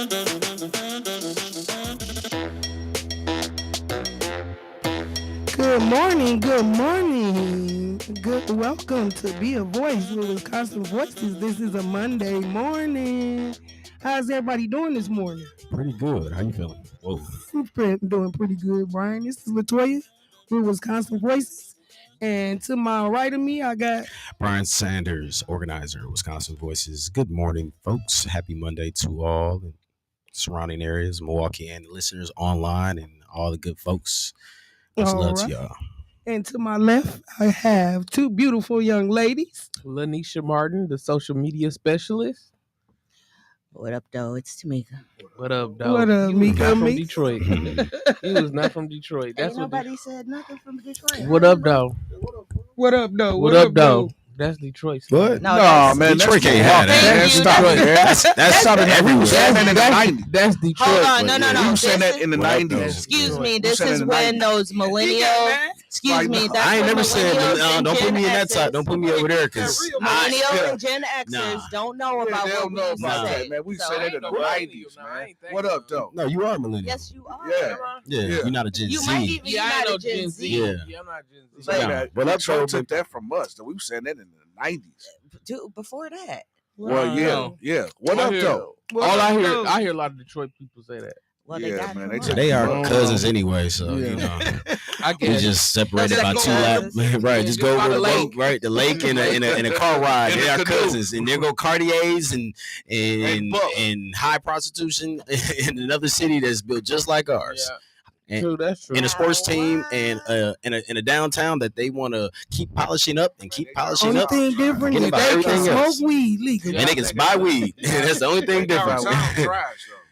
Good morning, good morning. Good welcome to Be a Voice with Wisconsin Voices. This is a Monday morning. How's everybody doing this morning? Pretty good. How you feeling? Whoa. I'm doing pretty good, Brian. This is Latoya with Wisconsin Voices. And to my right of me, I got Brian Sanders, organizer, Wisconsin Voices. Good morning, folks. Happy Monday to all in surrounding areas, Milwaukee, and listeners online, and all the good folks. Much love to y'all. And to my left, I have two beautiful young ladies. Lanisha Martin, the social media specialist. What up, though? It's Tamika. What up, dog? What up, You Mika? was not from Detroit. He was not from Detroit. That's Ain't nobody said nothing from Detroit. What up, dog? What up, though? What up, dog? That's Detroit. What? No, man, Detroit can't have that. That's Southern everywhere. That's Detroit. Hold on, no. We were saying that in the What up, 90s. though? Excuse me. We This said is in the when 90s. those millennial. Like, That's I ain't when never said, millennials and don't put Gen me in that Xers- side. Don't put me over there, because Millennials and Gen Xers Nah. don't know about They what don't we know used to about say. that, man. We So- said that in the Ain't no 90s, millennial, man. I ain't think What up, though? no, you are a millennial. Yes, you are. Yeah. Yeah, you're not a Gen You Z. might even be Yeah, I not ain't a no Gen Z. Yeah. I'm not Gen Z. But- Nah, But up, Trump though, took that from us. We were saying that in the 90s. Dude, before that. Well, yeah, No. yeah. What I up, hear- though? I hear a lot of Detroit people say that. Well, Yeah, they got man, from they us. took They are Oh. cousins anyway, so Yeah. you know. I We guess. just separated That's by like two laps. cousins. Right, Yeah, just just go by over the the lake. lake, right? The lake in a car ride. In They a are canoe. cousins, and there go Cartiers and Buck. and high prostitution in another city that's built just like ours. Yeah. And- True, that's true. In a sports Wow, team wow. and in a downtown that they want to keep polishing up and keep polishing Only up, thing different Forget is about they can everything smoke else. weed legally. and they can buy weed. That's the only thing different.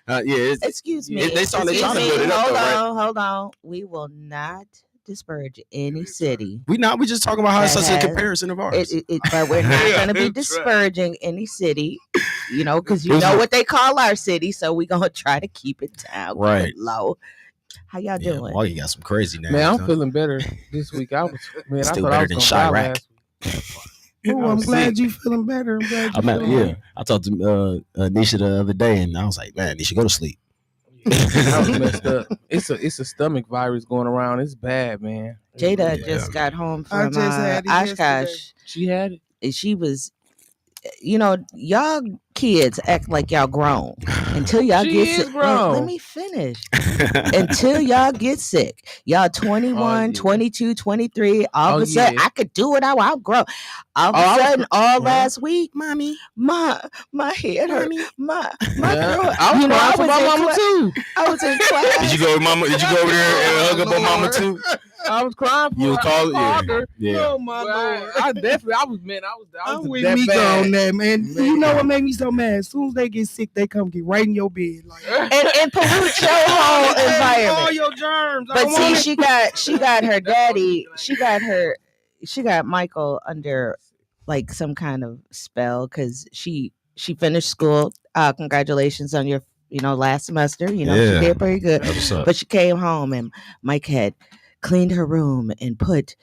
Yeah, it's, Excuse me. They trying to Excuse build me. it up, Hold though, right? on, hold on. We will not disparage any city. we just talking about how it's That such a has- comparison of ours. But we're not Yeah, going to be that's right. disparaging any city, because you know what they call our city, so we're going to try to keep it down, keep Right. it low. How y'all Yeah, doing? Milwaukee got some crazy names. Man, I'm huh? feeling better this week. I Still thought better I was than gonna die Chirac. last week. Oh, I I'm was glad sick. you feeling better. I'm glad you feeling Yeah, better. I talked to Nisha the other day, and I was like, man, Nisha, go to sleep. I was messed up. It's a stomach virus going around. It's bad, man. Jada Yeah. just got home I from just had it Oshkosh. yesterday. She had it. And she was, y'all kids act like y'all grown until y'all She get is sick. Wait, grown. let me finish. Until y'all get sick. Y'all 21, Oh, yeah. 22, 23. All of Oh, a sudden, yeah. I could do it. I'm grown. All of Oh, I a was sudden, all yeah. last week, Mommy, my head hurt. My Yeah. throat. I was crying for my in mama cla- too. I was in class. Did you go, Mama? Did you go over there and hug up on Mama Lord. too? I was crying for You her. was calling, I called her. yeah. oh my Well, lord. I definitely, I was I'm with that Mika bad. on that, man. You know what made me so mad? As soon as they get sick, they come get right in your bed. Like, and pollute your whole all environment. your germs. I But don't see, want it. she got her daddy. She got Michael under like some kind of spell because she finished school. Congratulations on your last semester. She Yeah. did pretty good. That's what's up. But she came home and Mike had cleaned her room and put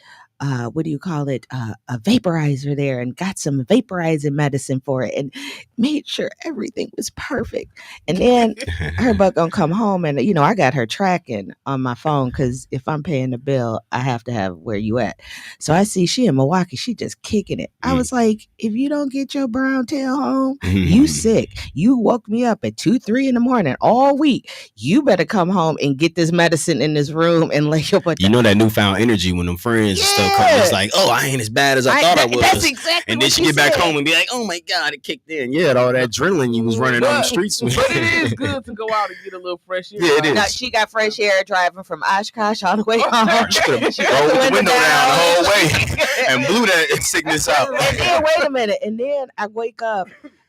what do you call it, a vaporizer there, and got some vaporizing medicine for it and made sure everything was perfect. And then her butt gonna come home and I got her tracking on my phone because if I'm paying the bill, I have to have where you at. So I see she in Milwaukee, she just kicking it. I was like, if you don't get your brown tail home, you sick. You woke me up at 2-3 in the morning all week. You better come home and get this medicine in this room and lay your butt You down. know that newfound energy when them friends and stuff come. It's like, oh, I ain't as bad as I thought I was. That's exactly And then what she get back said. home and be like, oh my God, it kicked in. Yeah, all that adrenaline you was running on the streets with. But it is good to go out and get a little fresh air. Yeah, it is. No, she got fresh air driving from Oshkosh all the way home. She could have She got rolled the the window down the whole down. way and blew that sickness out. And then wait a minute. And then I wake up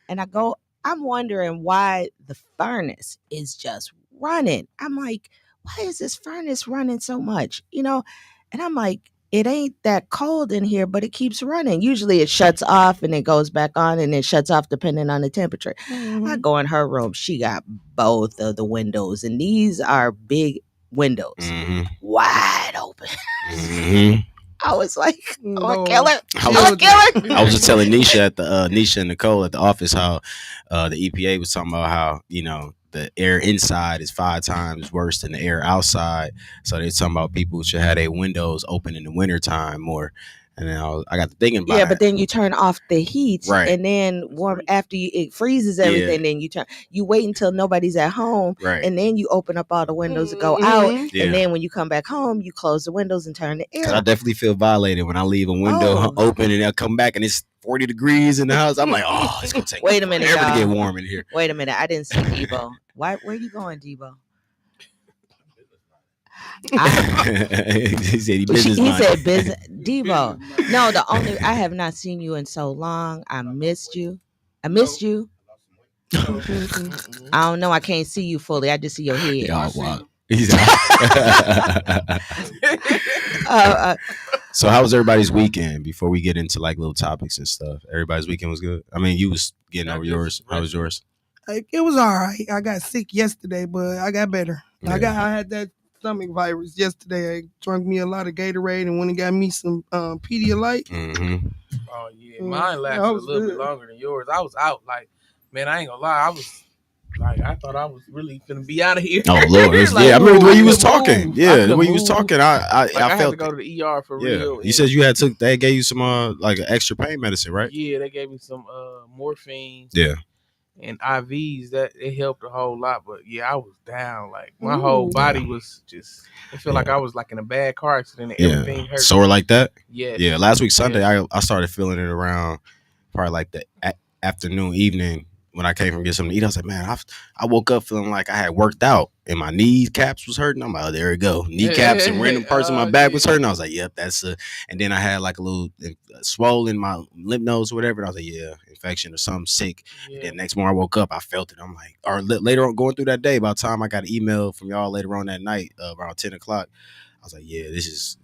and I'm wondering why the furnace is just running. I'm like, why is this furnace running so much? And I'm like, it ain't that cold in here, but it keeps running. Usually it shuts off and it goes back on and it shuts off depending on the temperature. I go in her room. She got both of the windows, and these are big windows, Mm-hmm. wide open. Mm-hmm. I was like, I'm a Lord. killer. I I'm was- a killer. I was just telling Nisha at the Nisha and Nicole at the office how the EPA was talking about how the air inside is 5 times worse than the air outside. So they're talking about people should have their windows open in the wintertime more. And then I got to thinking about Yeah, but then you turn off the heat, Right. and then warm after it freezes everything. Then you wait until nobody's at home, right. and then you open up all the windows to go out. Mhm. Yeah. And then when you come back home, you close the windows and turn the air. Because I definitely feel violated when I leave a window Oh. open and I come back and it's 40 degrees in the house. I'm like, oh, it's gonna take Wait a minute, forever to y'all. get warm in here. Wait a minute, I didn't see Debo. Where are you going, Debo? He said he business He minded. said business. Debo. No, I have not seen you in so long. I missed you. I don't know. I can't see you fully. I just see your head. Y'all wild. He's So how was everybody's weekend before we get into like little topics and stuff? Everybody's weekend was good. I mean, you was getting over yours. How was yours? Like, it was all right. I got sick yesterday, but I got better. Yeah. I had that stomach virus yesterday. I drank me a lot of Gatorade and went and got me some Pedialyte. Mm-hmm. Oh yeah, mine lasted That a was little good. bit longer than yours. I was out like, man, I ain't gonna lie, I was like, I thought I was really gonna be out of here. Oh Lord, it was- Like, yeah, I remember the way you was couldn't talking. move. I Yeah, the couldn't way you was move. talking, Like, I I had felt to go to the ER for yeah. real. You and- said you had they gave you some like extra pain medicine, right? Yeah, they gave me some morphine. Yeah. And IVs, that it helped a whole lot. But yeah, I was down. Like my Ooh. whole body was just. It felt like I was like in a bad car accident. And everything hurt. Sore like that. Yes. Yeah, last week Sunday, I started feeling it around probably like the afternoon, evening when I came from get something to eat. I was like, man, I woke up feeling like I had worked out and my kneecaps was hurting. I'm like, oh, there it go. Kneecaps and random parts of my back was hurting. I was like, yep, that's a. And then I had like a little swollen my lymph nodes or whatever. And I was like, yeah, infection or something sick. Yeah. Then next morning I woke up, I felt it. I'm like, or later on going through that day, by the time I got an email from y'all later on that night, around 10 o'clock, I was like, yeah, this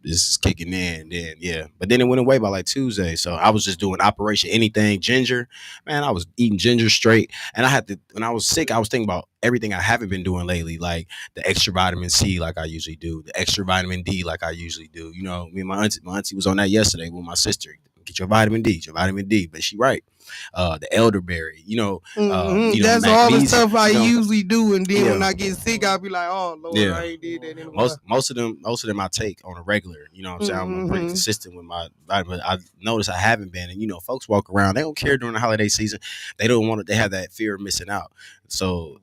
is kicking in. Then yeah, but then it went away by like Tuesday. So I was just doing Operation Anything Ginger. Man, I was eating ginger straight, and I had to. When I was sick, I was thinking about everything I haven't been doing lately, like the extra vitamin C, like I usually do, the extra vitamin D, like I usually do. You know, me and my auntie was on that yesterday with my sister. Get your vitamin D, but she right. The elderberry, That's all the magnesium, stuff I you know. usually do, and then Yeah. when I get sick, I'll be like, "Oh Lord, Yeah. I ain't did that anymore." Most of them I take on a regular. You know what I'm saying? I'm pretty Mhm. consistent with my vitamin. I noticed I haven't been, and folks walk around. They don't care during the holiday season. They don't want it. They have that fear of missing out. So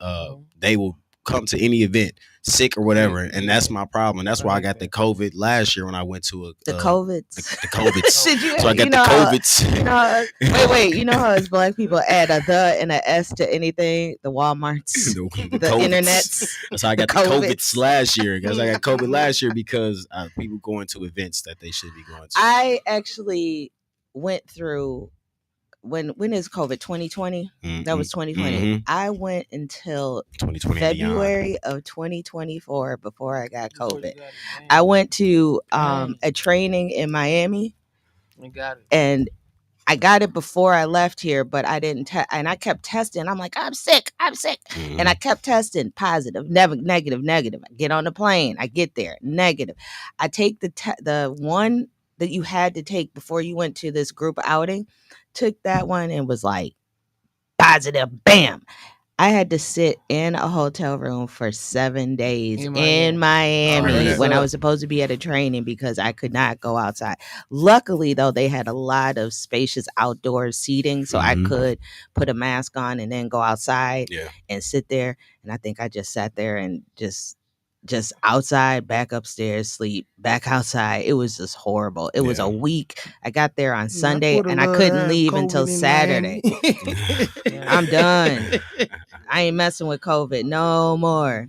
they will come to any event sick or whatever, and that's my problem. That's why I got the COVID last year when I went to The COVID. the COVIDs. Did you? So I got you the know how- COVIDs. Wait. You know how as black people add a the and a s to anything? The Walmarts, the COVIDs. internets. So I got the COVIDs last year because I got COVID last year because people going to events that they should be going to. I actually went through when is COVID 2020? That was 2020. Mhm. I went until 2020 and beyond. February of 2024 before I got COVID. I went to a training in Miami, We got it. and I got it before I left here, but I didn't and I kept testing. I'm like, I'm sick. Mhm. And I kept testing positive, never negative. I get on the plane, I get there, negative. I take the one that you had to take before you went to this group outing, took that one and was like positive, bam. I had to sit in a hotel room for 7 days In in Miami Oh, when I yeah. was supposed to be at a training because I could not go outside. Luckily, though, they had a lot of spacious outdoor seating, so I Mhm. could put a mask on and then go outside Yeah. and sit there. And I think I just sat there and just outside, back upstairs, sleep, back outside. It was just horrible. It was Yeah. a week. I got there on Sunday woulda and I loved couldn't to have leave COVID until in Saturday. Miami. I'm done. I ain't messing with COVID no more.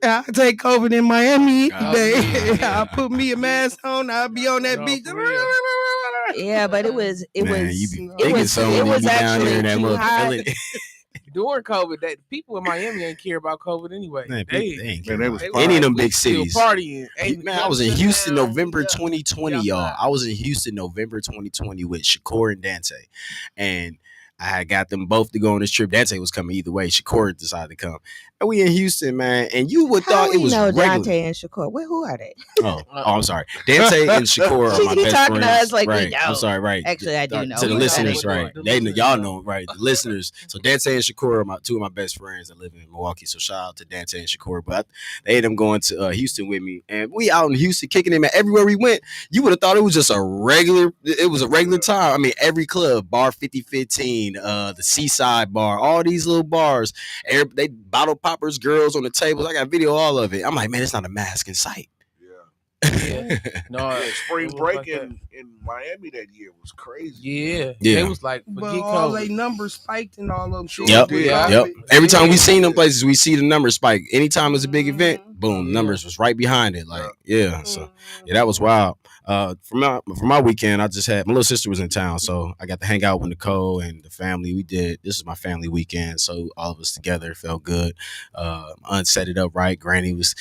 I take COVID in Miami Oh, today. yeah. I put me a mask on. I'll be on that No, beach. for real. Yeah, but it was Man, you be it thinking was- so it when was you down actually there in that too mother hot. feeling. During COVID, that people in Miami ain't care about COVID anyway. Man, they ain't Man, care they about was it. fine. Any of them we big still cities. partying. Man, I was in Houston down, November yeah. 2020, Yeah. y'all. I was in Houston November 2020 with Shakur and Dante. And I had got them both to go on this trip. Dante was coming either way. Shakur decided to come. And we in Houston, man. And you would How thought it we was know regular. Dante and Shakur? Well, who are they? Oh, I'm sorry. Dante and Shakur are my He best talking friends. to us like we right. know. I'm sorry, right. Actually, I do know. To the We know listeners, what right. the They listeners y'all know. know, right. The listeners. So Dante and Shakur are two of my best friends that live in Milwaukee. So shout out to Dante and Shakur. But they ended up going to Houston with me. And we out in Houston kicking it, man. Everywhere we went, you would have thought it was just a regular time. I mean, every club, Bar 5015, the Seaside Bar, all these little bars, they bottle poppers, girls on the tables. I got video all of it. I'm like, man, it's not a mask in sight. Yeah. No, Yeah, it spring was break like that. in Miami that year was crazy. Yeah. Yeah. It was like But forget all COVID. they numbers spiked and all of them. Sure Yep. did. Yep. Every time we Yeah. seen them places, we see the numbers spike. Anytime it's a big event, Mhm. boom, Yeah. numbers was right behind it. Like, yeah. So Mhm. yeah, that was wild. For my weekend, I just had my little sister was in town, so I got to hang out with Nicole and the family. This is my family weekend, so all of us together felt good. Aunt set it up right. Granny was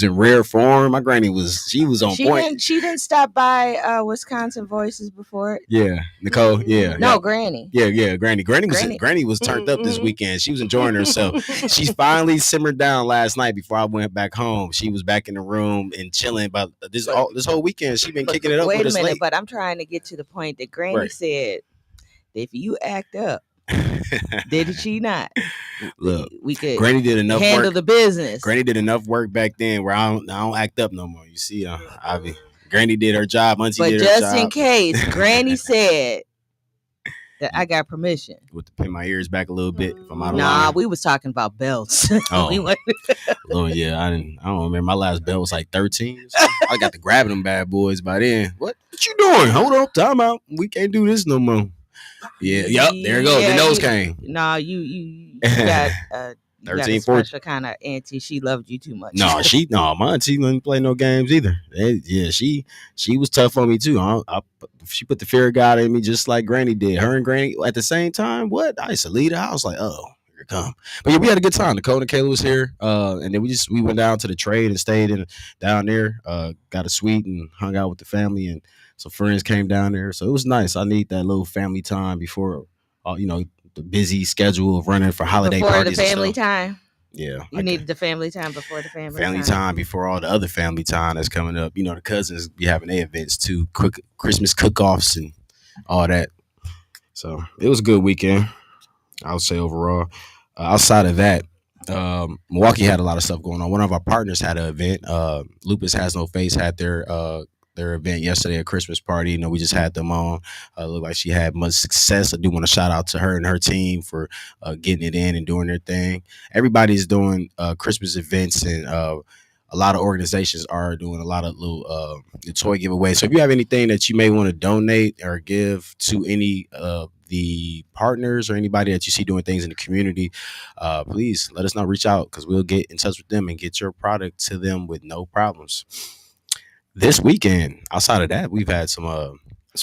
in rare form. My granny was on point. She didn't stop by Wisconsin Voices before. Yeah, Nicole. Yeah, No, yeah. Granny. Yeah, Granny. Granny was turned up this Mhm. weekend. She was enjoying herself. She finally simmered down last night before I went back home. She was back in the room and chilling. But this whole weekend, she been kicking it up Wait with a us minute, late. but I'm trying to get to the point that Granny Right. said, if you act up, did she not? Look, We could Granny did enough handle work. the business. Granny did enough work back then where I don't act up no more. You see, Ivy. Granny did her job. Auntie But did her just job. in case, Granny said that I got permission. With to pin my ears back a little bit if I'm out of Nah, line. we was talking about belts. Oh. We went- Lord, yeah, I don't remember. My last belt was like 13. or something. I got to grabbing them bad boys by then. What you doing? Hold on, time out. We can't do this no more. Yeah, yep, there it goes. Yeah, the nose you- came. Nah, you got you got 13, a 14. special kind of auntie. She loved you too much. No, my auntie didn't play no games either. She was tough on me too. She put the fear of God in me just like Granny did. Her and Granny at the same time. What? I used to leave the house like, oh, here it come. But yeah, we had a good time. Nicole and Kayla was here, and then we went down to the trade and stayed down there. Got a suite and hung out with the family, and some friends came down there. So it was nice. I need that little family time before, the busy schedule of running for holiday before the parties. and family stuff. time. Yeah, You needed the family time before the family time before all the other family time that's coming up. The cousins be having their events too, Christmas cook-offs and all that. So it was a good weekend, I would say overall. Outside of that, Milwaukee had a lot of stuff going on. One of our partners had an event. Lupus Has No Face had their event yesterday, a Christmas party. We just had them on. Looked like she had much success. I do want to shout out to her and her team for getting it in and doing their thing. Everybody's doing Christmas events, and a lot of organizations are doing a lot of little toy giveaways. So if you have anything that you may want to donate or give to any of the partners or anybody that you see doing things in the community, please let us know. Reach out, because we'll get in touch with them and get your product to them with no problems. This weekend, outside of that, we've had some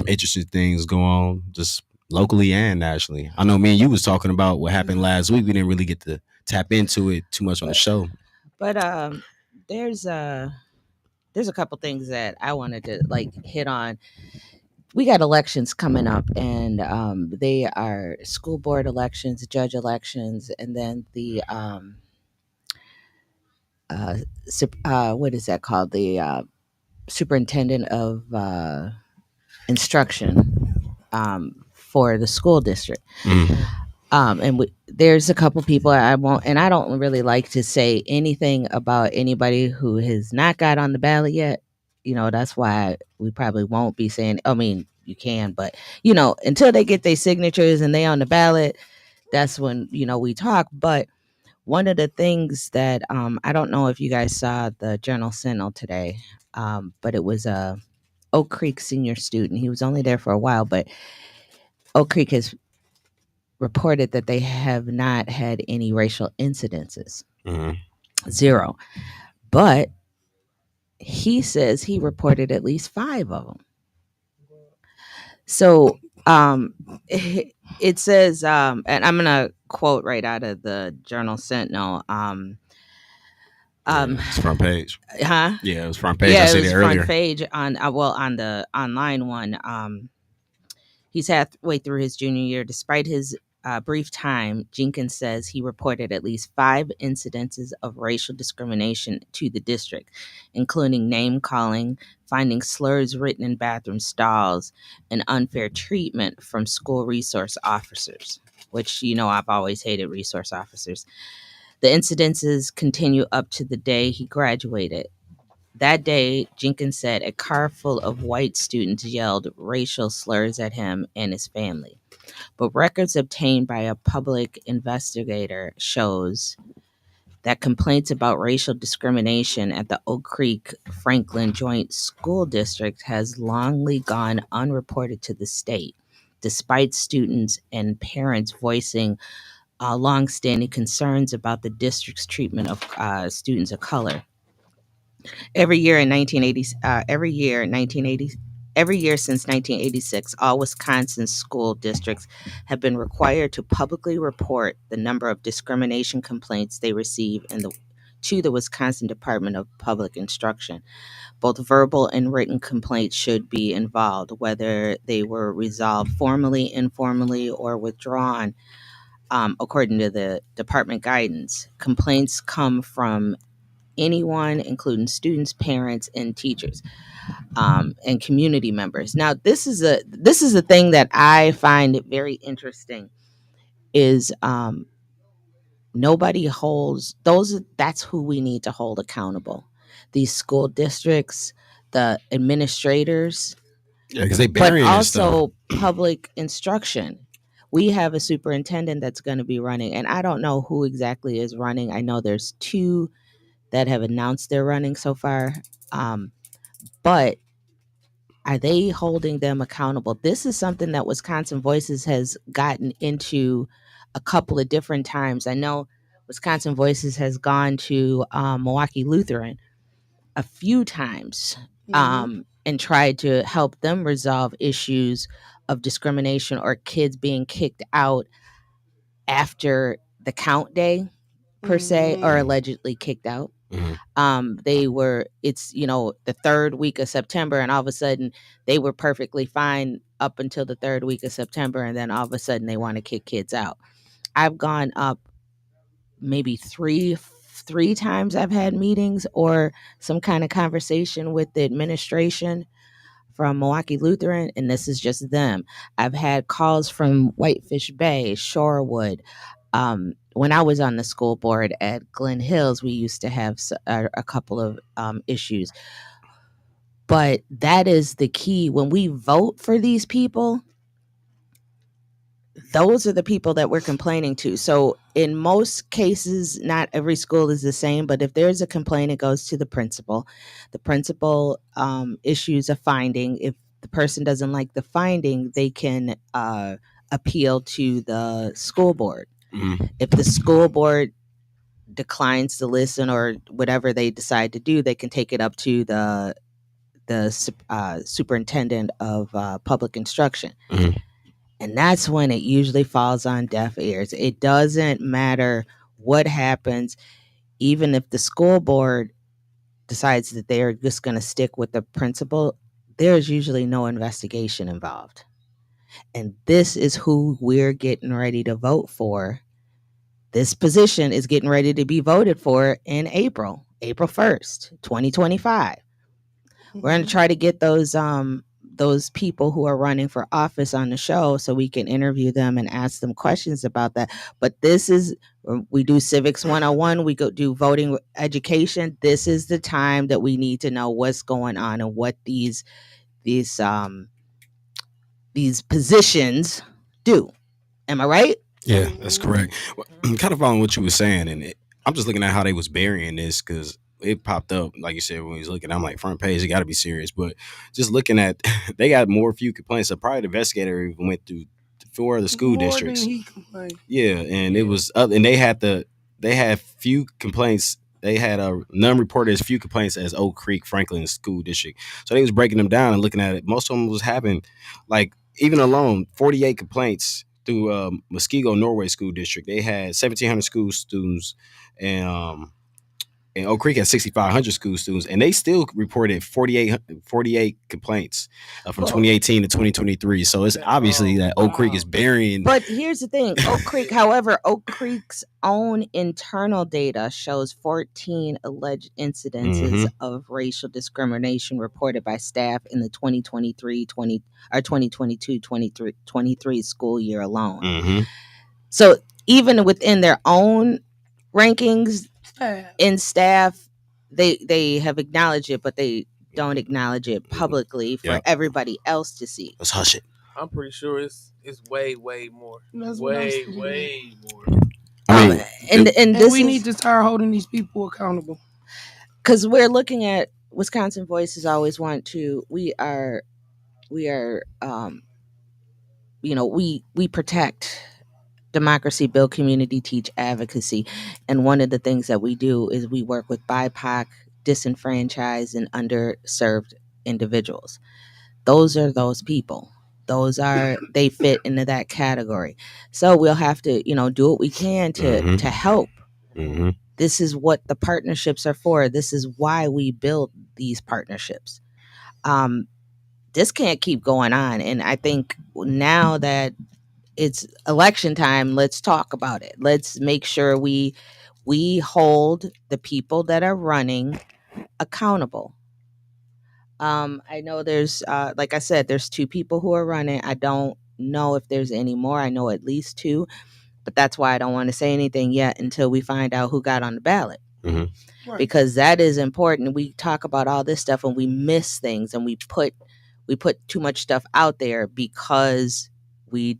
interesting things go on, just locally and nationally. I know me and you was talking about what happened last week. We didn't really get to tap into it too much on the show. But there's a couple things that I wanted to hit on. We got elections coming up, and they are school board elections, judge elections, and then the what is that called? The superintendent of instruction for the school district. And there's a couple people I don't really like to say anything about anybody who has not got on the ballot yet. That's why we probably won't be saying, I mean, you can, but until they get their signatures and they on the ballot, that's when, we talk. But one of the things that I don't know if you guys saw the Journal Sentinel today, but it was a Oak Creek senior student. He was only there for a while, but Oak Creek has reported that they have not had any racial incidences. Mm-hmm. 0. But he says he reported at least 5 of them. So it says, and I'm going to quote right out of the Journal Sentinel. It's front page. Huh? Yeah, it was front page. Yeah, I it said was it earlier. front page on the online one. He's halfway through his junior year. Despite his brief time, Jenkins says he reported at least 5 incidences of racial discrimination to the district, including name calling, finding slurs written in bathroom stalls, and unfair treatment from school resource officers, which, I've always hated resource officers. The incidences continue up to the day he graduated. That day, Jenkins said a car full of white students yelled racial slurs at him and his family. But records obtained by a public investigator shows that complaints about racial discrimination at the Oak Creek Franklin Joint School District has longly gone unreported to the state, despite students and parents voicing longstanding concerns about the district's treatment of students of color. Every year since 1986, all Wisconsin school districts have been required to publicly report the number of discrimination complaints they receive to the Wisconsin Department of Public Instruction. Both verbal and written complaints should be involved, whether they were resolved formally, informally, or withdrawn, according to the department guidance. Complaints come from anyone, including students, parents, and teachers, and community members. Now, this is a thing that I find very interesting. Is nobody holds those? That's who we need to hold accountable. These school districts, the administrators, Yeah, because they but burying this stuff. also public instruction. We have a superintendent that's going to be running, and I don't know who exactly is running. I know there's 2 that have announced they're running so far. But are they holding them accountable? This is something that Wisconsin Voices has gotten into a couple of different times. I know Wisconsin Voices has gone to Milwaukee Lutheran a few times and tried to help them resolve issues of discrimination or kids being kicked out after the count day, per se, or allegedly kicked out. It's the 3rd week of September, and all of a sudden they were perfectly fine up until the 3rd week of September, and then all of a sudden they want to kick kids out. I've gone up maybe three times. I've had meetings or some kind of conversation with the administration from Milwaukee Lutheran, and this is just them. I've had calls from Whitefish Bay, Shorewood. When I was on the school board at Glen Hills, we used to have a couple of issues. But that is the key. When we vote for these people, those are the people that we're complaining to. So in most cases, not every school is the same, but if there's a complaint, it goes to the principal. The principal issues a finding. If the person doesn't like the finding, they can appeal to the school board. If the school board declines to listen or whatever they decide to do, they can take it up to the superintendent of public instruction. And that's when it usually falls on deaf ears. It doesn't matter what happens. Even if the school board decides that they're just going to stick with the principal, there's usually no investigation involved. And this is who we're getting ready to vote for. This position is getting ready to be voted for in April 1st, 2025. We're going to try to get those people who are running for office on the show so we can interview them and ask them questions about that. But we do Civics 101, we go do voting education. This is the time that we need to know what's going on and what these positions do. Am I right? Yeah, that's correct. I'm kind of following what you were saying, and I'm just looking at how they was burying this because it popped up, like you said, when we was looking. I'm like, front page, it got to be serious. But just looking at, they got few complaints. So probably the investigator even went through 4 of the school districts. Yeah, and it was and they had few complaints. They had none reported as few complaints as Oak Creek Franklin School District. So they was breaking them down and looking at it. Most of them was having, like, even alone 48 complaints through Muskego Norway School District. They had 1,700 school students, and and Oak Creek has 6,500 school students, and they still reported 48 complaints from 2018 to 2023. So it's obviously that Oak Creek is burying. But here's the thing, Oak Creek, however, Oak Creek's own internal data shows 14 alleged incidences of racial discrimination reported by staff in the 2022-23 school year alone. So even within their own rankings in staff, they have acknowledged it, but they don't acknowledge it publicly for everybody else to see. Let's hush it. I'm pretty sure it's way more. That's what I'm saying. Way more. I mean, And this we is, need to start holding these people accountable. because we're looking at Wisconsin Voices. Always want to. We are, we protect democracy, build community, teach advocacy, and one of the things that we do is we work with BIPOC, disenfranchised, and underserved individuals. Those are those people. They fit into that category. So we'll have to, do what we can to help. This is what the partnerships are for. This is why we build these partnerships. This can't keep going on. And I think now that it's election time, let's talk about it. Let's make sure we hold the people that are running accountable. I know there's, like I said, there's 2 people who are running. I don't know if there's any more. I know at least 2, but that's why I don't want to say anything yet until we find out who got on the ballot. Right. Because that is important. We talk about all this stuff and we miss things, and we put too much stuff out there because we're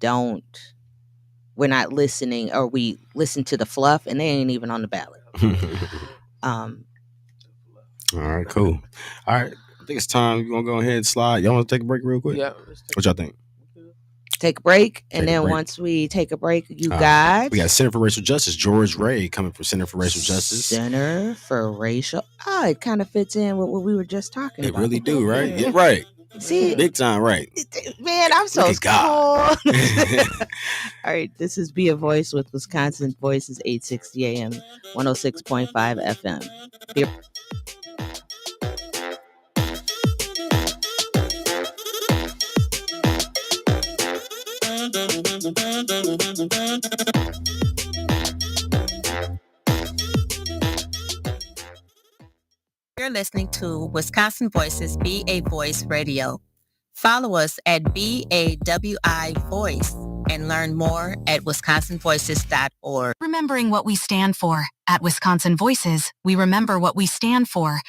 not listening, or we listen to the fluff and they ain't even on the ballot. All right, cool. All right, I think it's time. You want to go ahead and slide? Y'all want to take a break real quick? Yeah. What y'all think? Take a break, and Take a then break. once we take a break, We got Center for Racial Justice, George Ray, coming from Center for Racial Justice. Center for Racial. Oh, it kind of fits in with what we were just talking It about. really do, right? Yeah, right. See, Big time, right? man, I'm so Look at God. cool. All right, this is Be a Voice with Wisconsin Voices, 860 AM, 106.5 FM. You're listening to Wisconsin Voices Be a Voice Radio. Follow us at BAWI Voice and learn more at wisconsinvoices.org. Remembering what we stand for. At Wisconsin Voices, we remember what we stand for.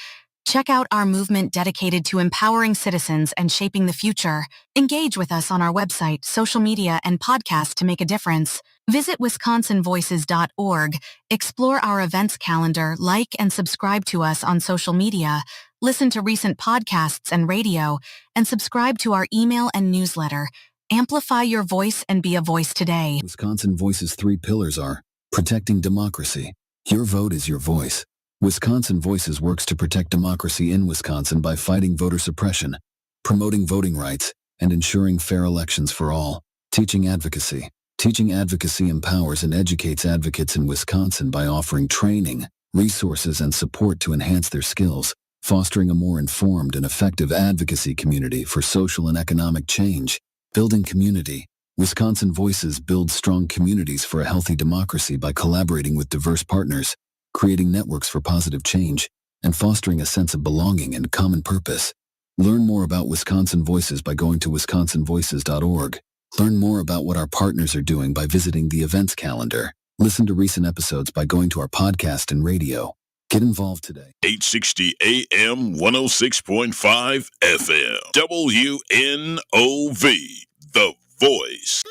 Check out our movement dedicated to empowering citizens and shaping the future. Engage with us on our website, social media, and podcast to make a difference. Visit wisconsinvoices.org, explore our events calendar, like and subscribe to us on social media, listen to recent podcasts and radio, and subscribe to our email and newsletter. Amplify your voice and be a voice today. Wisconsin Voices' 3 pillars are protecting democracy. Your vote is your voice. Wisconsin Voices works to protect democracy in Wisconsin by fighting voter suppression, promoting voting rights, and ensuring fair elections for all. Teaching advocacy. Teaching advocacy empowers and educates advocates in Wisconsin by offering training, resources, and support to enhance their skills, fostering a more informed and effective advocacy community for social and economic change. Building community. Wisconsin Voices builds strong communities for a healthy democracy by collaborating with diverse partners, creating networks for positive change, and fostering a sense of belonging and common purpose. Learn more about Wisconsin Voices by going to wisconsinvoices.org. Learn more about what our partners are doing by visiting the events calendar. Listen to recent episodes by going to our podcast and radio. Get involved today. 860 AM, 106.5 FM. WNOV, The Voice.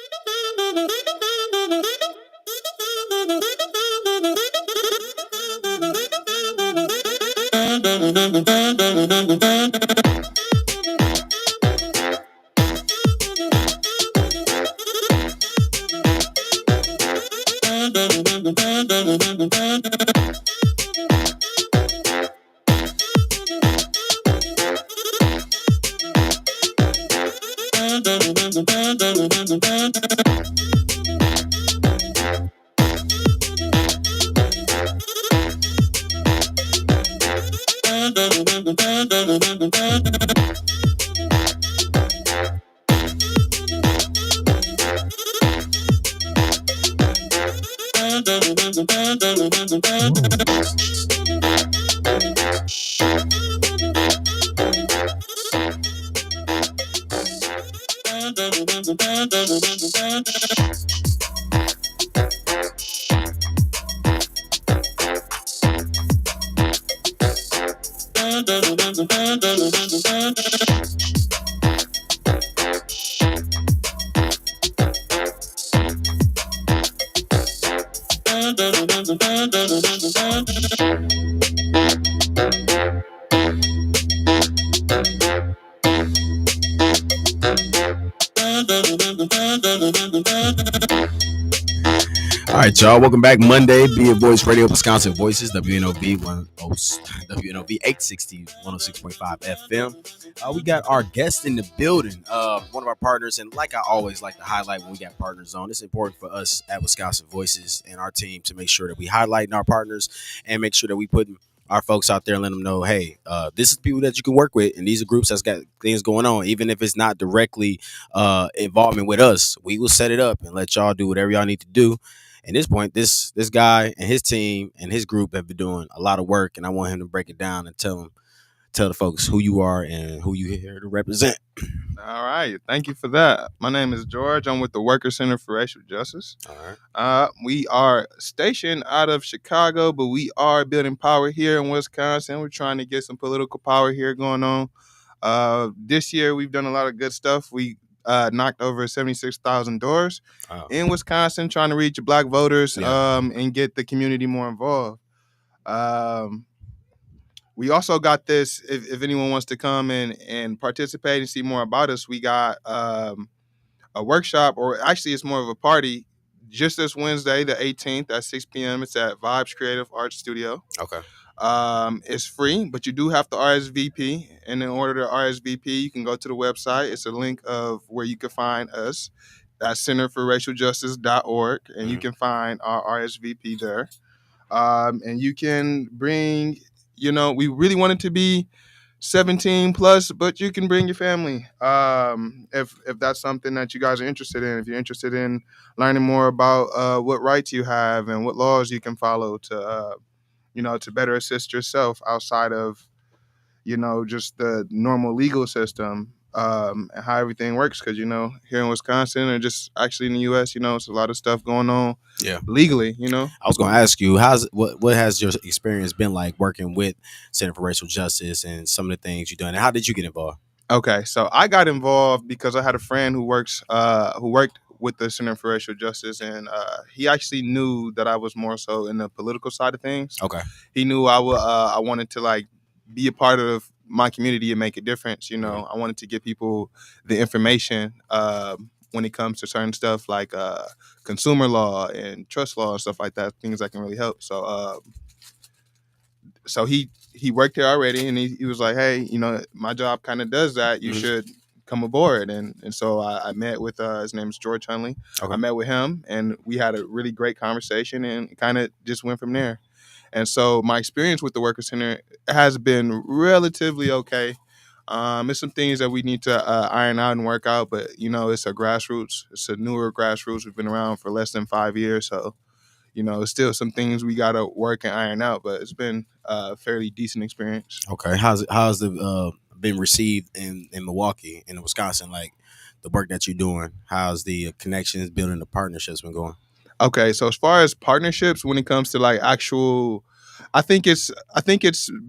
All right, y'all. Welcome back. Monday, Be a Voice Radio, Wisconsin Voices, WNOV 860 106.5 FM. We got our guest in the building, one of our partners, and like I always like to highlight when we got partners on, it's important for us at Wisconsin Voices and our team to make sure that we highlighting our partners and make sure that we putting our folks out there and let them know, hey, this is people that you can work with, and these are groups that's got things going on. Even if it's not directly involvement with us, we will set it up and let y'all do whatever y'all need to do. At this point, this guy and his team and his group have been doing a lot of work, and I want him to break it down and tell the folks who you are and who you here to represent. All right. Thank you for that. My name is George. I'm with the Workers Center for Racial Justice. All right. We are stationed out of Chicago, but we are building power here in Wisconsin. We're trying to get some political power here going on. This year, we've done a lot of good stuff. We knocked over 76,000 doors in Wisconsin, trying to reach Black voters and get the community more involved. We also got this, if anyone wants to come and participate and see more about us, we got a workshop, or actually it's more of a party, just this Wednesday, the 18th at 6 p.m. It's at Vibes Creative Arts Studio. Okay. It's free, but you do have to RSVP. And in order to RSVP, you can go to the website. It's a link of where you can find us. That's centerforracialjustice.org. And you can find our RSVP there. And you can bring, we really want it to be 17 plus, but you can bring your family. If that's something that you guys are interested in, if you're interested in learning more about what rights you have and what laws you can follow to better assist yourself outside of, just the normal legal system and how everything works. Because, here in Wisconsin or just actually in the U.S., it's a lot of stuff going on legally, I was going to ask you, what has your experience been like working with Center for Racial Justice and some of the things you've done? And how did you get involved? Okay, so I got involved because I had a friend who worked with the Center for Racial Justice, and he actually knew that I was more so in the political side of things. Okay. He knew I wanted to be a part of my community and make a difference. I wanted to give people the information when it comes to certain stuff like consumer law and trust law and stuff like that, things that can really help. So he worked here already, and he was like, hey, my job kind of does that. You should come aboard. And so I met with his name is George Hunley. Okay. I met with him, and we had a really great conversation, and kind of just went from there. And so my experience with the Workers Center has been relatively okay. It's some things that we need to iron out and work out, but it's a grassroots. It's a newer grassroots. We've been around for less than 5 years, so it's still some things we gotta work and iron out. But it's been a fairly decent experience. Okay, how's it been received in Milwaukee, in Wisconsin? Like the work that you're doing, how's the connections, building the partnerships been going? Okay, so as far as partnerships, when it comes to actual, I think it's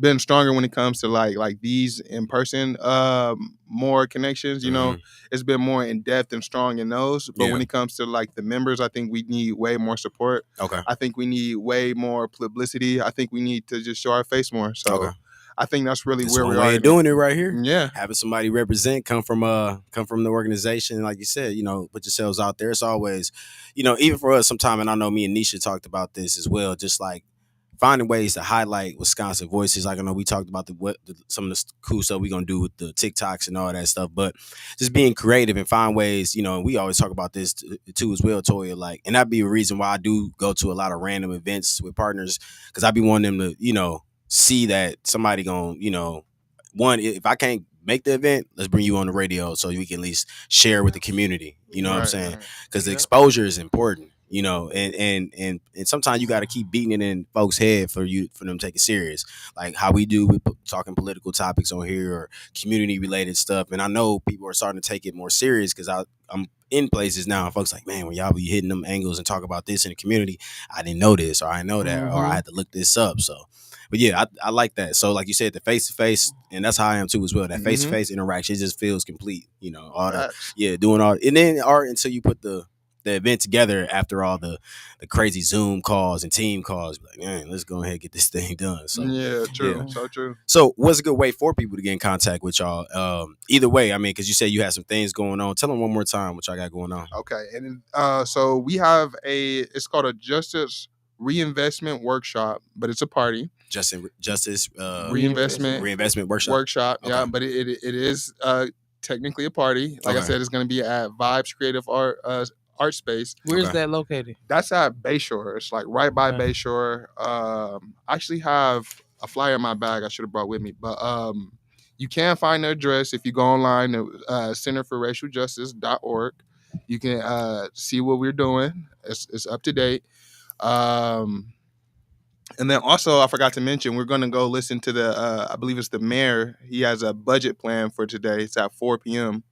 been stronger when it comes to like these in person more connections. It's been more in depth and strong in those. But when it comes to the members, I think we need way more support. Okay, I think we need way more publicity. I think we need to just show our face more. So I think that's really where we are doing it right here. Yeah, having somebody represent, come from the organization, like you said, put yourselves out there. It's always, even for us sometime, and I know me and Nisha talked about this as well, just like finding ways to highlight Wisconsin voices. Like I know we talked about some of the cool stuff we're gonna do with the TikToks and all that stuff, but just being creative and find ways, we always talk about this too as well, Toya, and that'd be a reason why I do go to a lot of random events with partners, because I be wanting them to, see that somebody gonna, one, if I can't make the event, let's bring you on the radio so we can at least share with the community. You know what I'm saying? Because the exposure is important. You know, and sometimes you got to keep beating it in folks' head for them to take it serious, like how we do with talking political topics on here or community related stuff. And I know people are starting to take it more serious because I'm in places now and folks like, man, when y'all be hitting them angles and talk about this in the community, I didn't know this or I know that or I had to look this up. So, but yeah, I like that. So like you said, the face to face, and that's how I am too as well. That face to face interaction, it just feels complete. You know, all the doing all, and then until you put the event together after all the crazy Zoom calls and team calls. Like, man, let's go ahead and get this thing done. So true. So true. So what's a good way for people to get in contact with y'all? Either way, I mean, because you said you had some things going on. Tell them one more time what y'all got going on. Okay. And so we have it's called a Justice Reinvestment Workshop, but it's a party. Justice Reinvestment Workshop. Okay. Yeah, but it is technically a party. Like I said, it's going to be at Vibes Creative Art Space. Where's that located? That's at Bayshore. It's like right by Bayshore. I actually have a flyer in my bag I should have brought with me, but you can find the address if you go online to centerforracialjustice.org. You can see what we're doing. It's up to date. And then also, I forgot to mention, we're going to go listen to I believe it's the mayor. He has a budget plan for today. It's at 4 p.m.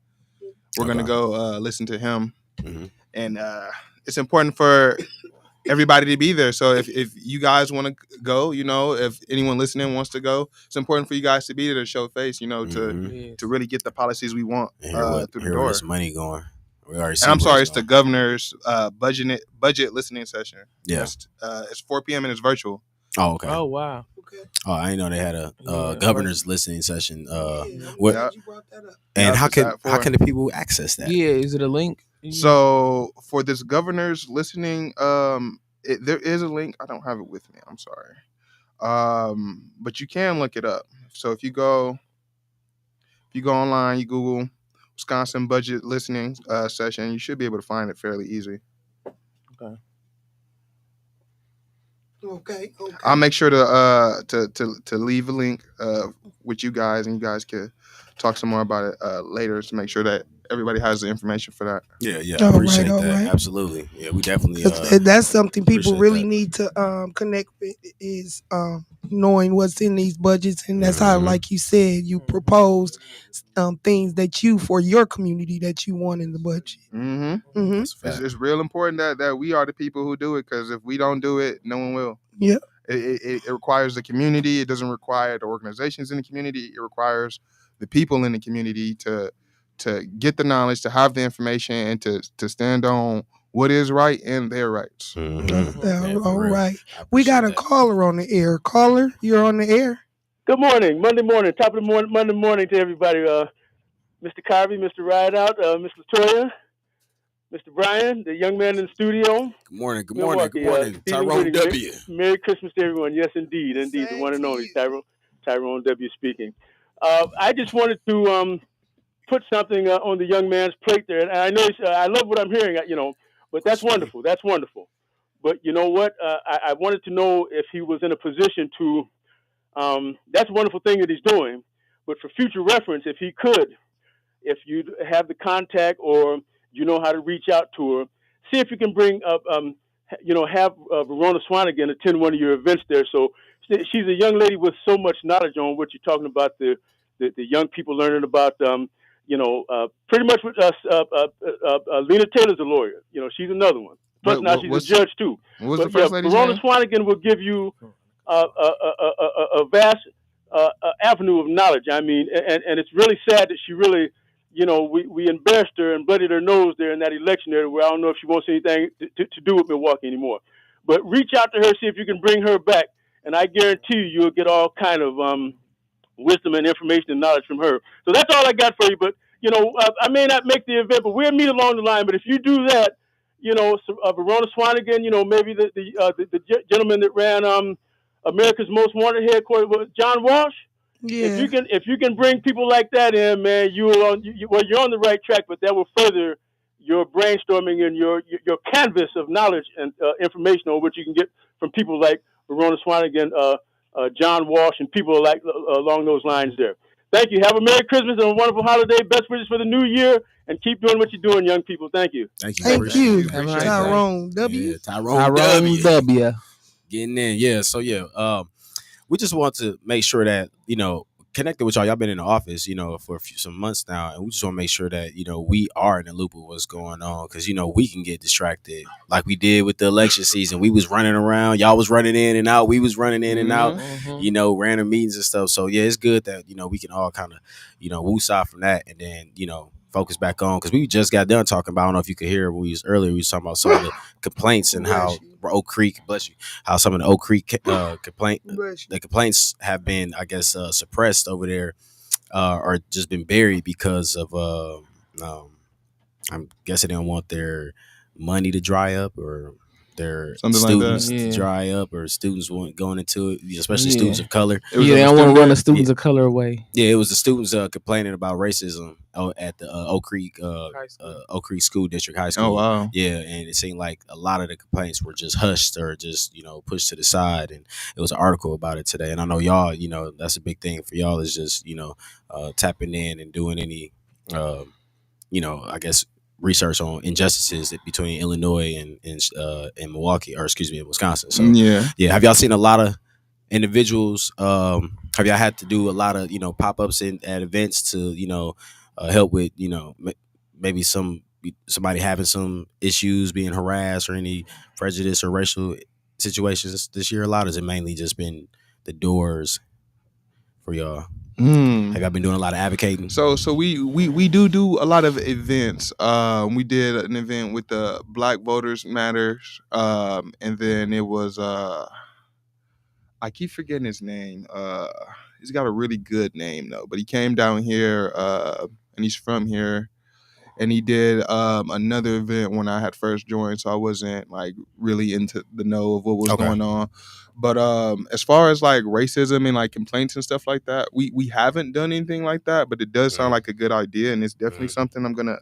We're going to go listen to him. Mm-hmm. And it's important for everybody to be there. So if you guys want to go, you know, if anyone listening wants to go, it's important for you guys to be there to show face, you know, to really get the policies we want through the door. This money going. I'm sorry, it's the governor's budget listening session. Yeah. It's 4 p.m. and it's virtual. Oh, okay. Oh, wow. Okay. Oh, I didn't know they had a governor's listening session. What? And how can the people access that? Yeah, is it a link? So for this governor's listening, there is a link. I don't have it with me. I'm sorry. But you can look it up. So if you go online, you Google Wisconsin budget listening session, you should be able to find it fairly easy. Okay. I'll make sure to leave a link with you guys, and you guys can talk some more about it later to make sure that everybody has the information for that. Yeah, I appreciate that. Right. Absolutely. Yeah, we definitely. That's something people really need to connect with is knowing what's in these budgets, and that's how, like you said, you propose things that for your community that you want in the budget. It's real important that we are the people who do it, because if we don't do it, no one will. Yeah. It requires the community. It doesn't require the organizations in the community. It requires the people in the community to get the knowledge, to have the information, and to stand on what is right and their rights. All right. We got a caller on the air. Caller, you're on the air. Good morning. Monday morning. Top of the morning, Monday morning to everybody. Mr. Carvey, Mr. Rideout, Miss Latoya, Mr. Brian, the young man in the studio. Good morning. Good morning. Tyrone W. Merry Christmas to everyone. Yes, indeed. The one and only Tyrone W. speaking. I just wanted to put something on the young man's plate there. And I know I love what I'm hearing, but that's wonderful. That's wonderful. But you know what? I wanted to know if he was in a position to, that's a wonderful thing that he's doing. But for future reference, if he could, if you have the contact or you know how to reach out to her, see if you can bring up, have Verona Swanigan attend one of your events there. So she's a young lady with so much knowledge on what you're talking about, the young people learning about, pretty much with Lena Taylor's a lawyer. She's another one. Plus now she's a judge too. What's the first lady's Verona name? Swanigan will give you a vast avenue of knowledge. I mean, and it's really sad that she really, we embarrassed her and bloodied her nose there in that election area where I don't know if she wants anything to do with Milwaukee anymore. But reach out to her, see if you can bring her back, and I guarantee you'll get all kind of wisdom and information and knowledge from her. So that's all I got for you. But I may not make the event, but we'll meet along the line. But if you do that, Verona Swanigan, maybe the gentleman that ran America's Most Wanted headquarters was John Walsh. Yeah. If you can bring people like that in, man, you're on the right track. But that will further your brainstorming and your canvas of knowledge and information on what you can get from people like Verona Swanigan, John Walsh, and people like along those lines there. Thank you. Have a Merry Christmas and a wonderful holiday. Best wishes for the new year, and keep doing what you're doing, young people. Thank you. Thank you. Thank you, Appreciate that. Tyrone W. Yeah, Tyrone W. W. Getting in. Yeah. So yeah, we just want to make sure that, connected with y'all. Y'all been in the office, for some months now, and we just want to make sure that, we are in the loop of what's going on, because, we can get distracted like we did with the election season. We was running around, y'all was running in and out, we was running in and out, random meetings and stuff. So yeah, it's good that, we can all kind of, woosah from that, and then, focus back on, because we just got done talking about, I don't know if you could hear when we was earlier, we was talking about some of the complaints and how Oak Creek, bless you, how some of the Oak Creek the complaints have been, I guess, suppressed over there, or just been buried because of I'm guessing they don't want their money to dry up, or their Something students like that. to dry up, or students going into it, especially students of color. They don't want to run the students of color away. Yeah, it was the students complaining about racism at the Oak Creek School District High School. Oh wow. Yeah, and it seemed like a lot of the complaints were just hushed or just pushed to the side. And it was an article about it today. And I know y'all, that's a big thing for y'all, is just tapping in and doing any I guess research on injustices between Illinois and Milwaukee, or excuse me, in Wisconsin. So yeah, have y'all seen a lot of individuals? Have y'all had to do a lot of pop-ups at events to help with maybe somebody having some issues, being harassed, or any prejudice or racial situations this year? A lot, has it mainly just been the doors for y'all? Have y'all been doing a lot of advocating? So we do a lot of events. We did an event with the Black Voters Matters, and then it was I keep forgetting his name. He's got a really good name though, but he came down here, and he's from here, and he did another event when I had first joined, so I wasn't like really into the know of what was going on. But as far as like racism and like complaints and stuff like that, we haven't done anything like that, but it does sound like a good idea, and it's definitely something I'm gonna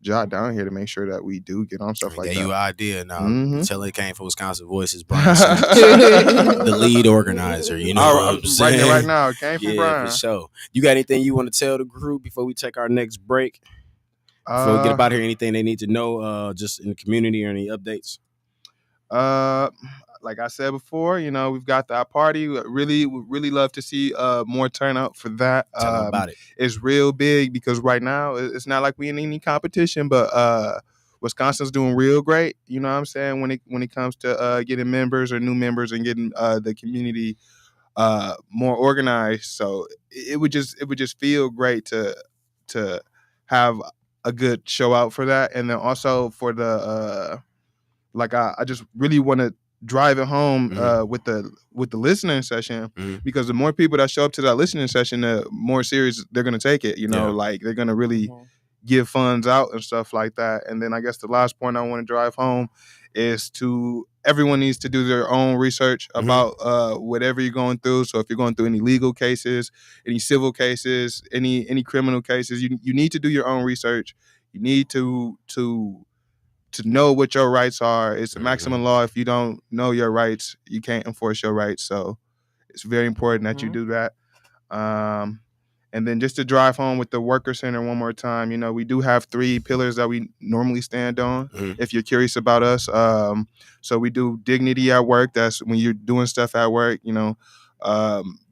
jot down here to make sure that we do get on stuff like that. You an idea now. Tell it came from Wisconsin Voices, Brian, the lead organizer. You know what I'm saying? Writing it right now. It came from Brian. For sure. You got anything you want to tell the group before we take our next break? Before we get about here, anything they need to know, just in the community, or any updates? Like I said before, we've got that party. Would really love to see more turnout for that. Tell them about it. It's real big because right now it's not like we in any competition, but Wisconsin's doing real great. You know what I'm saying, when it comes to getting members or new members and getting the community more organized. So it would just feel great to have a good show out for that, and then also for the I just really want to drive it home with the listening session, because the more people that show up to that listening session, the more serious they're gonna take it. Like they're gonna really give funds out and stuff like that. And then I guess the last point I want to drive home is to everyone needs to do their own research about whatever you're going through. So if you're going through any legal cases, any civil cases, any criminal cases, you need to do your own research. You need to know what your rights are. It's a maximum law. If you don't know your rights, you can't enforce your rights. So it's very important that you do that. And then just to drive home with the Worker Center one more time, we do have 3 pillars that we normally stand on, if you're curious about us. So we do dignity at work. That's when you're doing stuff at work,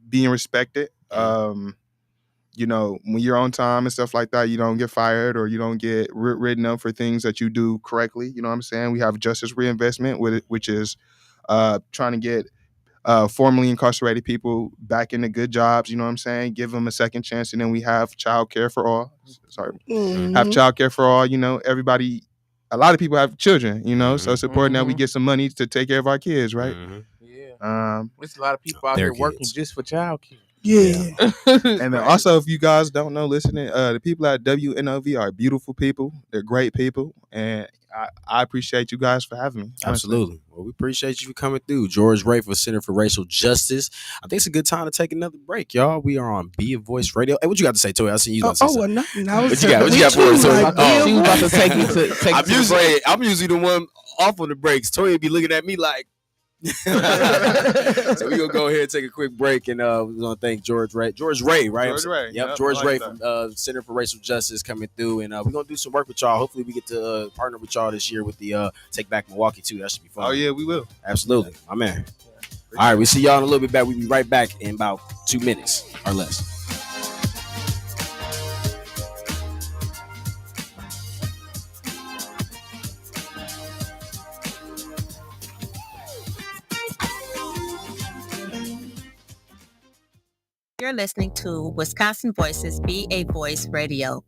being respected. When you're on time and stuff like that, you don't get fired or you don't get written up for things that you do correctly. You know what I'm saying? We have justice reinvestment, which is trying to get formerly incarcerated people back into good jobs. You know what I'm saying? Give them a second chance. And then we have child care for all. Have child care for all. Everybody, a lot of people have children, so it's important that we get some money to take care of our kids, right? There's a lot of people out here working just for child care. Yeah. And then also, if you guys don't know, listening, the people at WNOV are beautiful people. They're great people. And I appreciate you guys for having me. Absolutely. Well, we appreciate you for coming through. George Ray for Center for Racial Justice. I think it's a good time to take another break, y'all. We are on Be a Voice Radio. Hey, what you got to say, Toy? I see you. Nothing. What you got for us, Toy? She was about to take you to I'm usually the one off on the breaks. Toy be looking at me like, So we're gonna go ahead and take a quick break, and we're gonna thank George Ray, right? George Ray. Yep, Yep, George I like Ray that. from Center for Racial Justice coming through, and we're gonna do some work with y'all. Hopefully, we get to partner with y'all this year with the Take Back Milwaukee too. That should be fun. Oh yeah, we will. Absolutely, my man. All right, we see y'all in a little bit back. We'll be right back in about 2 minutes or less. You're listening to Wisconsin Voices Be a Voice Radio.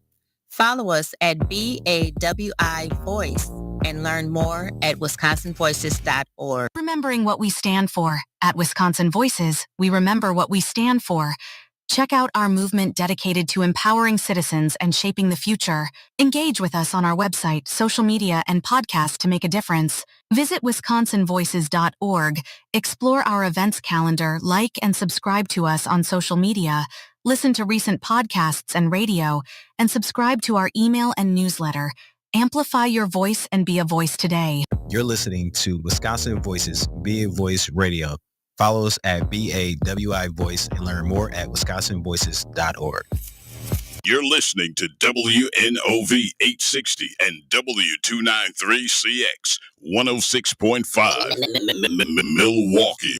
Follow us at BAWI Voice and learn more at wisconsinvoices.org. Remembering what we stand for. At Wisconsin Voices, we remember what we stand for. Check out our movement dedicated to empowering citizens and shaping the future. Engage with us on our website, social media, and podcast to make a difference. Visit wisconsinvoices.org. Explore our events calendar, like and subscribe to us on social media. Listen to recent podcasts and radio, and subscribe to our email and newsletter. Amplify your voice and be a voice today. You're listening to Wisconsin Voices Be a Voice Radio. Follow us at BAWI Voice and learn more at wisconsinvoices.org. You're listening to WNOV 860 and W293CX 106.5 Milwaukee.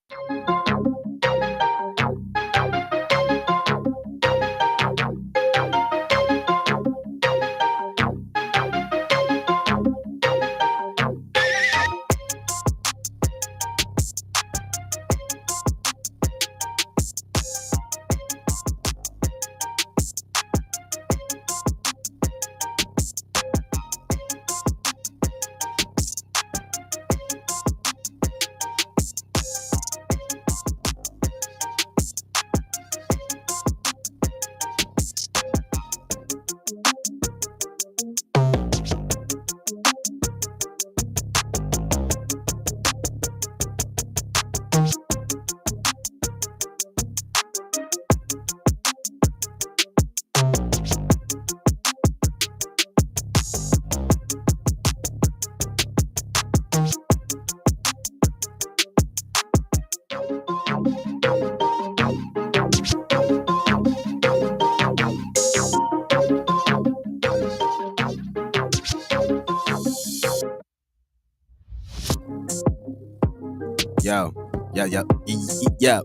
Yo.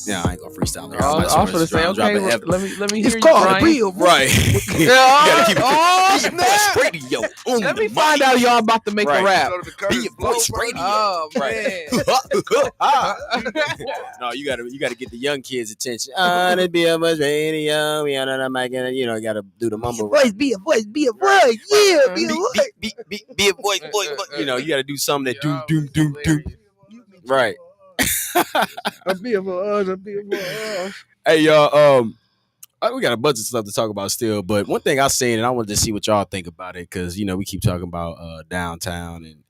Yeah, I ain't gonna freestyle there. I was gonna say, okay, let me hear It's you, called Brian. real, right. Yeah, gotta keep it snap. radio. Let me find out y'all about to make a rap. Be a voice radio. Oh man. No, you gotta get the young kids' attention. To be a voice radio. You gotta do the mumble. Be a voice, be a voice. Yeah, be a voice. Be a voice. You gotta do something that do. Right. Be a voice. Hey y'all, we got a bunch of stuff to talk about still, but one thing I seen, and I wanted to see what y'all think about it, because we keep talking about downtown and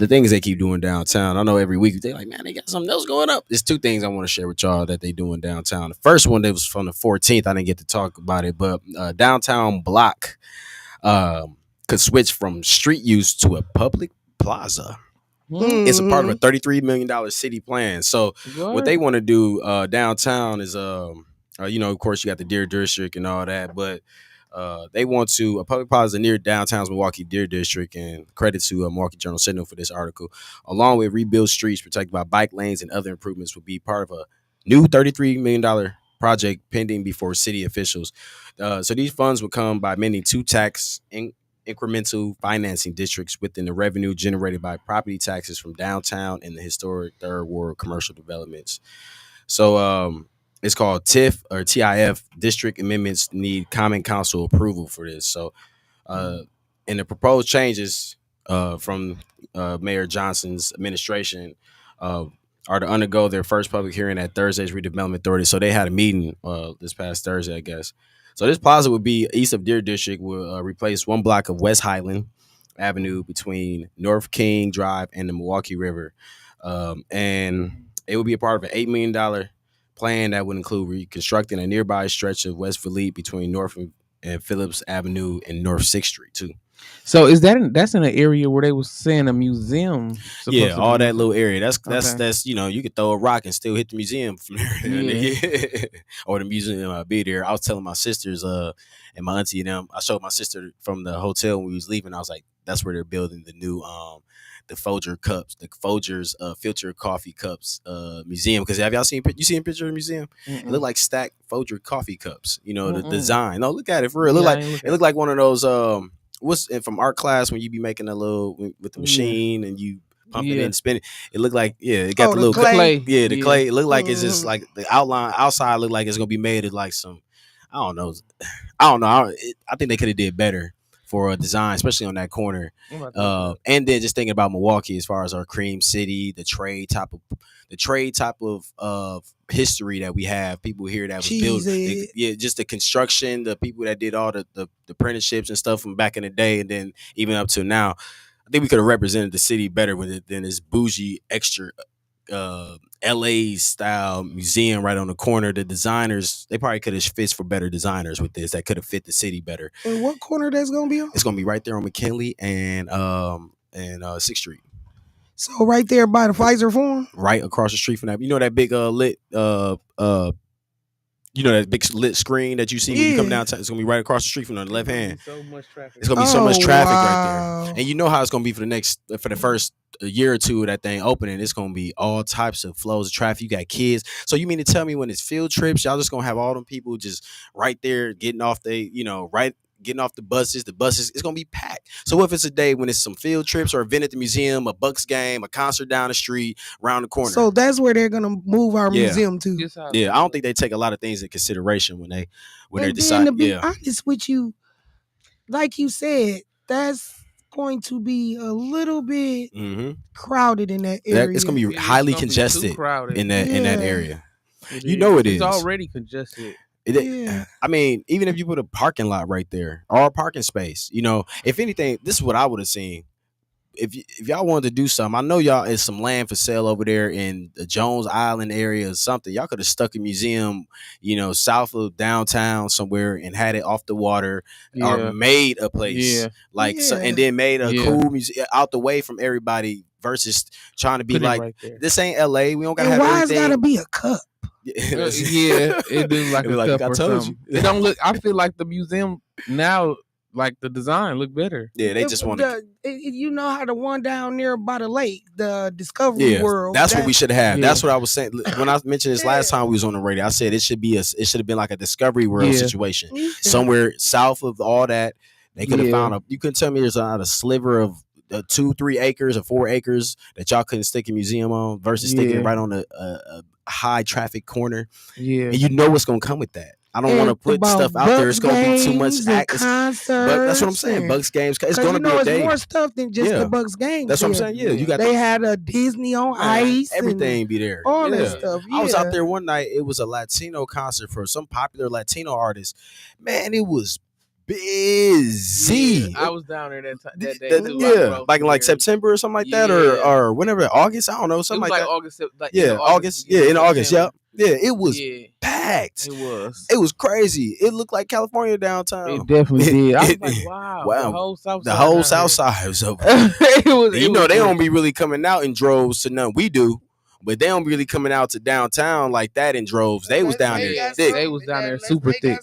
the things they keep doing downtown. I know every week they're like, man, they got something else going up. There's two things I want to share with y'all that they doing downtown. The first one, that was from the 14th. I didn't get to talk about it, but downtown block could switch from street use to a public plaza. It's a part of a $33 million city plan. So what they want to do downtown is, of course, you got the Deer District and all that, but they want to a public plaza near downtown's Milwaukee Deer District, and credit to Milwaukee Journal Sentinel for this article, along with rebuild streets protected by bike lanes and other improvements, would be part of a new $33 million project pending before city officials. So these funds would come by amending two tax incremental financing districts within the revenue generated by property taxes from downtown and the historic third ward commercial developments. So it's called TIF or TIF. District amendments need common council approval for this. So and the proposed changes from Mayor Johnson's administration are to undergo their first public hearing at Thursday's Redevelopment Authority. So they had a meeting this past Thursday, I guess. So this plaza would be east of Deer District, will replace one block of West Highland Avenue between North King Drive and the Milwaukee River. And it would be a part of an $8 million plan that would include reconstructing a nearby stretch of West Philippe between North and Phillips Avenue and North 6th Street, too. So that's in an area where they was saying a museum? Yeah, all that little area. That's you could throw a rock and still hit the museum from there. Yeah. Or the museum be there. I was telling my sisters and my auntie and them. I showed my sister from the hotel when we was leaving. I was like, that's where they're building the new the Folger cups, the Folgers filter coffee cups museum. Because have y'all seen a picture of the museum? It looked like stacked Folger coffee cups. The design. No, look at it for real. It looked like one of those what's from art class when you be making a little with the machine and you pump it and spin it. It looked like it got the little clay. Yeah, the clay. It looked like it's just like the outline outside looked like it's gonna be made of like some I don't know. I think they could have did better for a design, especially on that corner. And then just thinking about Milwaukee as far as our cream city, the trade type of history that we have. People here that was built, just the construction, the people that did all the apprenticeships and stuff from back in the day, and then even up to now. I think we could have represented the city better than this bougie extra LA style museum right on the corner. The designers, they probably could have fit for better designers with this that could have fit the city better. And what corner that's gonna be on? It's gonna be right there on McKinley and 6th Street. So right there by the Pfizer Forum? Right across the street from that. You know that big lit that big lit screen that you see when you come downtown? It's gonna be right across the street from the left hand. So much traffic. It's gonna be so much traffic right there. And you know how it's gonna be for the first year or two of that thing opening. It's gonna be all types of flows of traffic. You got kids. So you mean to tell me when it's field trips, y'all just gonna have all them people just right there getting off getting off the buses, it's gonna be packed. So if it's a day when it's some field trips or event at the museum, a Bucks game, a concert down the street, around the corner. So that's where they're gonna move our museum to. Yeah, I don't think they take a lot of things in consideration when they're deciding. To be honest with you, like you said, that's going to be a little bit crowded in that area. It's gonna be highly congested in that area. You know it is. It's already congested. I mean, even if you put a parking lot right there or a parking space, if anything, this is what I would have seen. If y'all wanted to do something, I know y'all is some land for sale over there in the Jones Island area or something. Y'all could have stuck a museum, south of downtown somewhere and had it off the water or made a place and then made a cool museum out the way from everybody versus trying to be like, this ain't LA. We don't gotta have why everything. It's gotta be a cup? It do like a cup or something. It don't look. I feel like the museum now, like the design, look better. Yeah, they just want to. You know how the one down there by the lake, the Discovery World. That's what we should have. That's what I was saying when I mentioned this last time we was on the radio. I said it should have been like a Discovery World situation somewhere south of all that. They could have found you couldn't tell me there's not a sliver of 2-3 acres or 4 acres that y'all couldn't stick a museum on versus sticking right on a high traffic corner. And you know what's gonna come with that. I don't want to put stuff out there. It's gonna be too much concerts. But that's what I'm saying. Bucks games. It's gonna be a day. It's more stuff than just the Bucks games. That's what I'm saying. Yeah, you got. They had a Disney on Ice. Everything be there. All that stuff. I was out there one night. It was a Latino concert for some popular Latino artist. Man, it was busy. I was down there that day. Too, like September or something like that, or whenever August. I don't know, something like that. August. August. Yeah, in August. Yeah, it was packed. It was crazy. It looked like California downtown. It definitely did. I was like, wow. The whole South Side was over. They don't be really coming out in droves to none. We do. But they don't really coming out to downtown like that in droves. They was down there thick. They was down there super thick.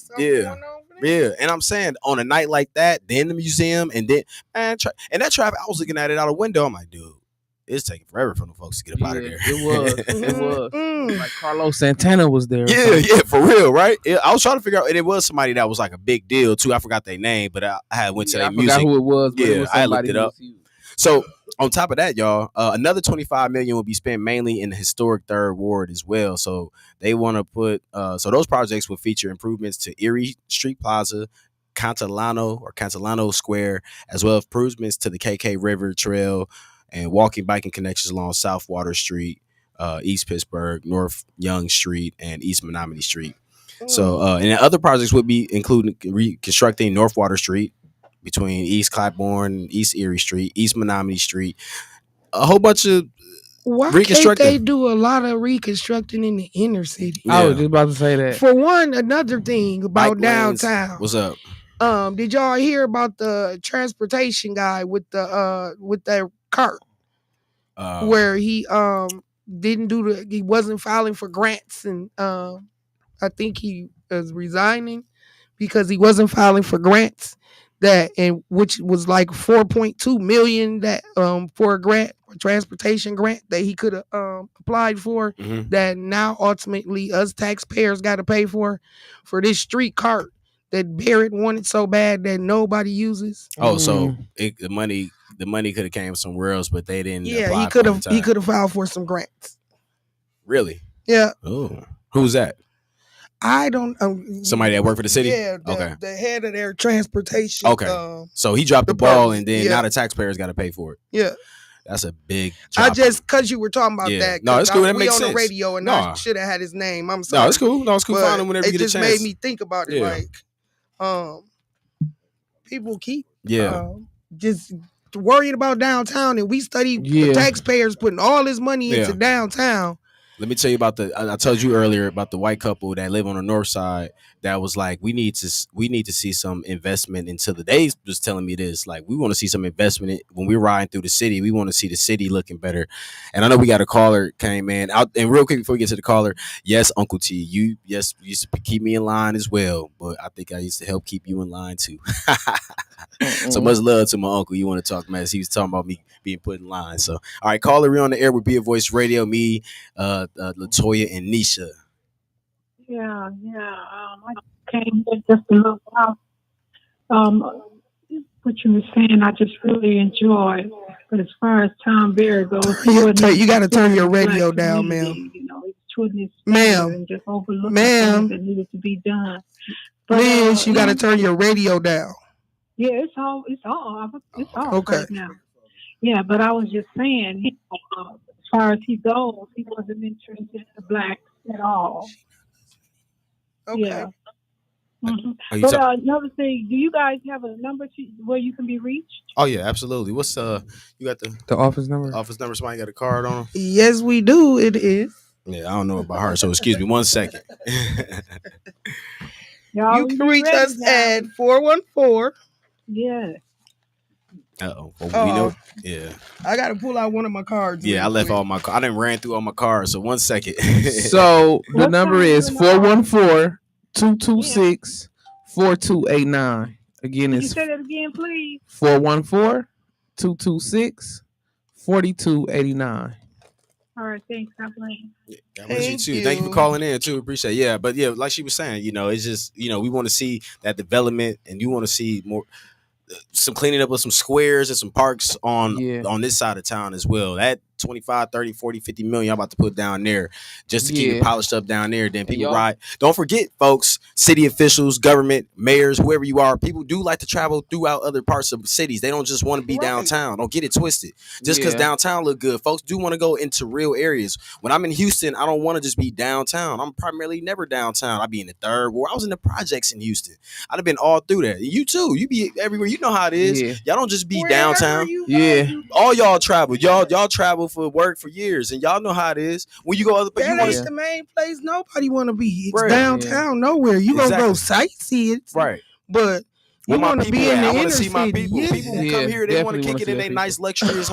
Yeah, and I'm saying on a night like that, then the museum, and then and that traffic, I was looking at it out a window. I'm like, dude, it's taking forever for the folks to get up out of there. It was. Like Carlos Santana was there. Yeah, for real, right? I was trying to figure out, and it was somebody that was like a big deal too. I forgot their name, but I had went to their music. I forgot who it was. But it was I looked it up. So on top of that, y'all, another $25 million will be spent mainly in the historic Third Ward as well. So they want to put so those projects will feature improvements to Erie Street Plaza, Cantillano Square, as well as improvements to the KK River Trail and walking, biking connections along South Water Street, East Pittsburgh, North Young Street, and East Menominee Street. So and other projects would be including reconstructing North Water Street between East Claiborne, East Erie Street, East Menominee Street, a whole bunch of reconstructing. Can't they do a lot of reconstructing in the inner city? I was just about to say that. For one, another thing about downtown. What's up? Did y'all hear about the transportation guy with that cart? Where he he wasn't filing for grants, and I think he was resigning because he wasn't filing for grants, which was like 4.2 million that for a transportation grant that he could have applied for, that now ultimately us taxpayers got to pay for this street cart that Barrett wanted so bad that nobody uses. Oh, so the money could have came somewhere else, but they didn't. Yeah, he could have filed for some grants. Really? Yeah. Oh, who's that? I don't. Somebody that worked for the city. Yeah. The head of their transportation. Okay. So he dropped the ball, and then now the taxpayers got to pay for it. Yeah. That's a big job. Because you were talking about that. No, it's cool. That makes sense. We on the radio, and I should have had his name. I'm sorry. No, it's cool. No, it's cool. Find him whenever you get a chance. It just made me think about it. Like, people keep just worried about downtown, and we study the taxpayers putting all this money into downtown. Let me tell you about I told you earlier about the white couple that live on the north side that was like, we need to see some investment into they was telling me this, like, we want to see some investment when we're riding through the city. We want to see the city looking better. And I know we got a caller came in out, and real quick before we get to the caller, yes, Uncle T, you used to keep me in line as well, but I think I used to help keep you in line too. So much love to my uncle. You want to talk, man? He was talking about me being put in line. So, all right, caller, we're on the air with Be a Voice Radio. Me, Latoya, and Nisha. Yeah. I came here just a little while. What you were saying, I just really enjoyed. But as far as Tom Barrett goes, you got to turn your radio down, ma'am. You know, he's ma'am, and just overlooking things that needed to be done. But, Liz, you got to turn your radio down. Yeah, it's all okay right now. Yeah, but I was just saying, as far as he goes, he wasn't interested in the blacks at all. Okay. Yeah. Mm-hmm. But another thing, do you guys have a number where you can be reached? Oh yeah, absolutely. What's you got the office number? Office number. Somebody got a card on them? Yes, we do. It is. Yeah, I don't know about her, so excuse me 1 second. You can reach us at 414. Yeah. Well, we know. Yeah. I got to pull out one of my cards. Yeah, I left all my. I didn't ran through all my cards. So 1 second. So the number is 414-226-4289. Again, Can you say that again, please? 414-226-4289. All right, thanks. God bless. God bless you too. Thank you for calling in too. Appreciate it. Yeah, but yeah, like she was saying, it's just, we want to see that development, and you want to see more, some cleaning up of some squares and some parks on this side of town as well. That 25, 30, 40, 50 million I'm about to put down there just to keep it polished up down there. Then people ride. Don't forget, folks, city officials, government, mayors, whoever you are, people do like to travel throughout other parts of cities. They don't just want to be downtown. Don't get it twisted. Just because downtown look good, folks do want to go into real areas. When I'm in Houston, I don't want to just be downtown. I'm primarily never downtown. I be in the third ward. I was in the projects in Houston. I'd have been all through that. You too. You be everywhere. You know how it is. Y'all don't just be downtown. All y'all travel. Y'all travel for work for years, and y'all know how it is. When you go other places, that ain't the main place nobody want to be. It's downtown nowhere. You gonna go sightsee it, right? But you want to be in the inner city. I want to see my people. People will come here. They want to kick it in their nice, luxurious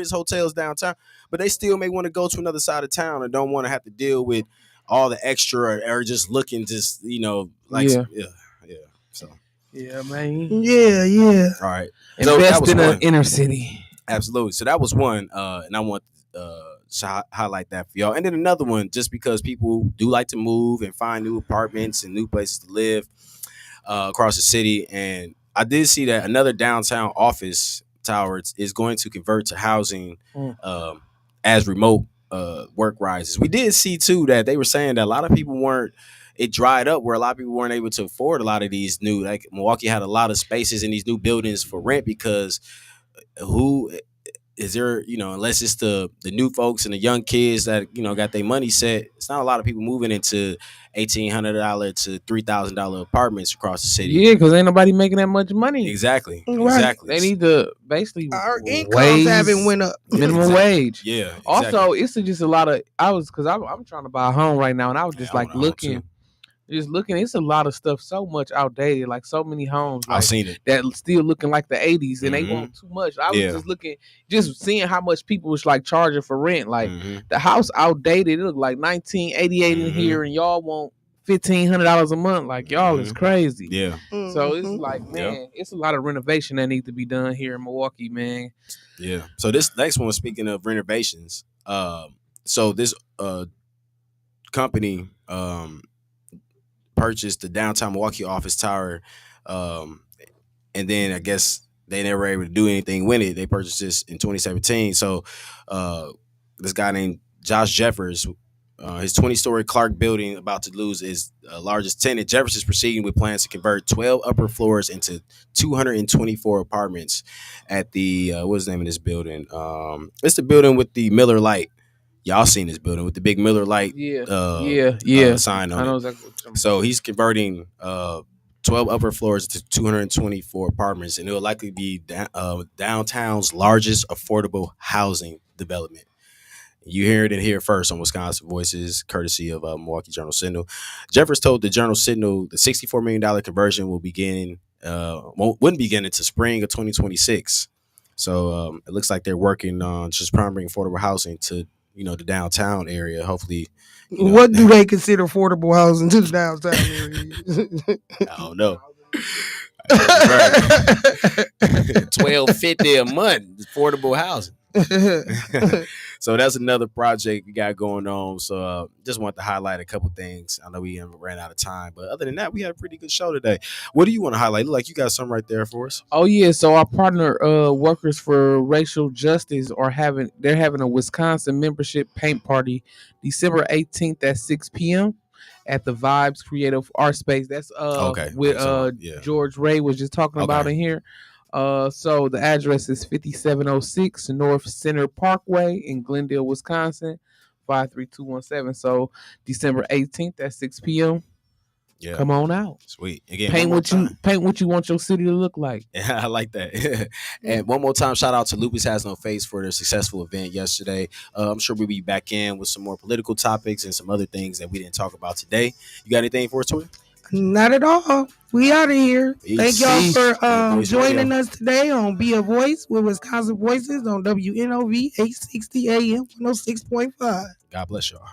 hotels downtown, but they still may want to go to another side of town and don't want to have to deal with all the extra or just looking, So. Yeah, man. Yeah. All right. Invest in an inner city. Absolutely. So that was one, and I want to highlight that for y'all. And then another one, just because people do like to move and find new apartments and new places to live across the city. And I did see that another downtown office tower is going to convert to housing as remote work rises. We did see, too, that they were saying that a lot of people it dried up where a lot of people weren't able to afford a lot of these new, like Milwaukee had a lot of spaces in these new buildings for rent because who is there, unless it's the new folks and the young kids that, got their money set, it's not a lot of people moving into $1,800 to $3,000 apartments across the city. Yeah, because ain't nobody making that much money. Exactly. Right. Exactly. They need to basically our incomes haven't went up. Minimum wage. Yeah. Exactly. Also, it's just a lot of I'm trying to buy a home right now, and I was just looking. Just looking, it's a lot of stuff so much outdated, like so many homes like, I've seen it that still looking like the 80s, and they want too much. I was just looking, just seeing how much people was like charging for rent. Like the house outdated, it looked like 1988 in here, and y'all want $1,500 a month. Like y'all is crazy. Yeah. So it's like, man, it's a lot of renovation that needs to be done here in Milwaukee, man. Yeah. So this next one, speaking of renovations, so this company purchased the downtown Milwaukee office tower, and then I guess they never were able to do anything with it. They purchased this in 2017. So this guy named Josh Jeffers, his 20-story Clark building about to lose its largest tenant. Jeffers is proceeding with plans to convert 12 upper floors into 224 apartments at the what's the name of this building? It's the building with the Miller Lite. Y'all seen this building with the big Miller Lite sign on I know it. exactly what So he's converting 12 upper floors to 224 apartments, and it will likely be downtown's largest affordable housing development. You hear it in here first on Wisconsin Voices, courtesy of Milwaukee Journal Sentinel. Jeffers told the Journal Sentinel the $64 million conversion will wouldn't begin until spring of 2026. So it looks like they're working on just primary affordable housing to the downtown area. Hopefully, what do they consider affordable housing to the downtown area? I don't know. $1,250 a month affordable housing. So that's another project we got going on. So just want to highlight a couple things. I know we ran out of time, but other than that, we had a pretty good show today. What do you want to highlight? Look like you got something right there for us. Oh yeah, so our partner Workers for Racial Justice they're having a Wisconsin membership paint party December 18th at 6 p.m. at the Vibes Creative Art Space. That's with George Ray was just talking about in here. So the address is 5706 North Center Parkway in Glendale, Wisconsin, 53217. So December 18th at 6 p.m. Yeah. Come on out. Sweet. Again, paint what you want your city to look like. Yeah, I like that. And one more time, shout out to Lupus Has No Face for their successful event yesterday. I'm sure we'll be back in with some more political topics and some other things that we didn't talk about today. You got anything for us, Tori? Not at all. We out of here. Thank y'all for joining us today on Be a Voice with Wisconsin Voices on WNOV 860 AM 106.5. God bless y'all.